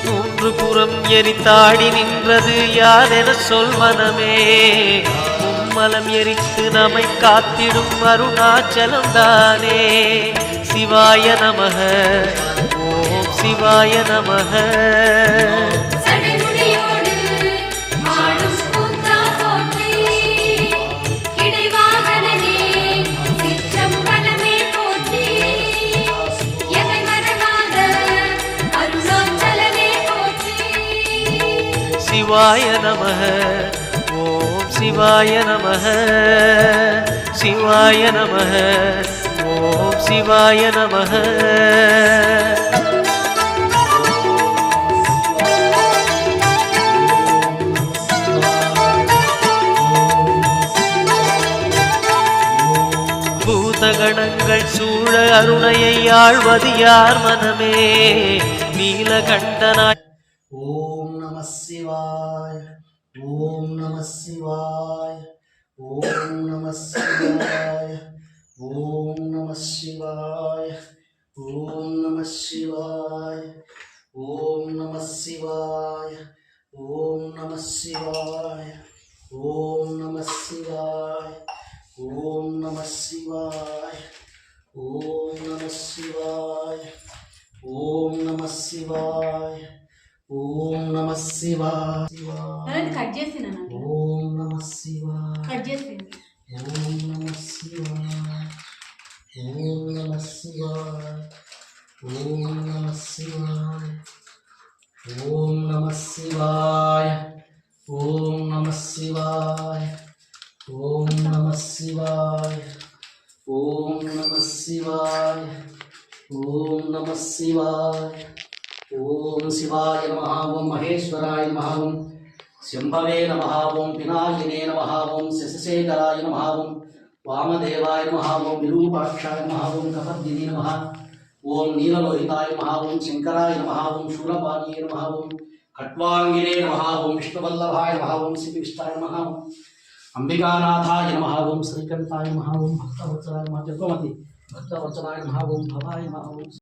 மூன்று புறம் எரித்தாடி நின்றது யாரென சொல் மனமே. மும்மலம் எரித்து நம்மை காத்திடும் அருணாச்சலம் தானே. சிவாய நமக ஓம் சிவாய நமக. சிவாய நமக ஓம் சிவாய நமக. சிவாய நமக ஓம் சிவாய நமக. பூதகணங்கள் சூழ அருணையை ஆழ்வது யார் மனமே. நீலகண்டனாய் ஓம் நம சிவாய ஓம் நம சிவாய ஓம் நம சிவாய ஓம் நம சிவாய ஓம் நம சிவாய ஓம் நம சிவாய ஓம் நம சிவாய ஓம் நம சிவாய ஓம் நம சிவாய ஓம் நம சிவாய ஓம் நம சிவாய ఓం నమ శివాయ కట్ చేసిన ఓం నమ శివాయ కట్ చేసి ఓం నమ శివాయ ఓం నమ శివాయ ఓం నమ శివాయ ఓం నమ శివాయ ఓం నమ శివాయ ఓం నమ శివాయ ఓం నమ శివాయ ఓం నమ శివాయ ఓం శివాయ నమః ఓం మహేశ్వరాయ నమః ఓం శంభవే నమః ఓం పినాకినే నమః ఓం శశిశేఖరాయ నమః ఓం వామదేవాయ నమః ఓం విరూపాక్షాయ నమః ఓం కపర్దినే నమః ఓం నీలలోహితాయ నమః ఓం శంకరాయ నమః ఓం శూలపాణియే నమః ఓం ఖట్వాంగినే నమః ఓం విష్ణువల్లభాయ నమః ఓం శ్రీకృష్ణాయ నమః ఓం అంబికానాథాయ నమః ఓం శ్రీకంఠాయ నమః ఓం భక్తవత్సలాయ నమః జగమతి భక్తవత్సలాయ నమః ఓం భవాయ నమః ఓం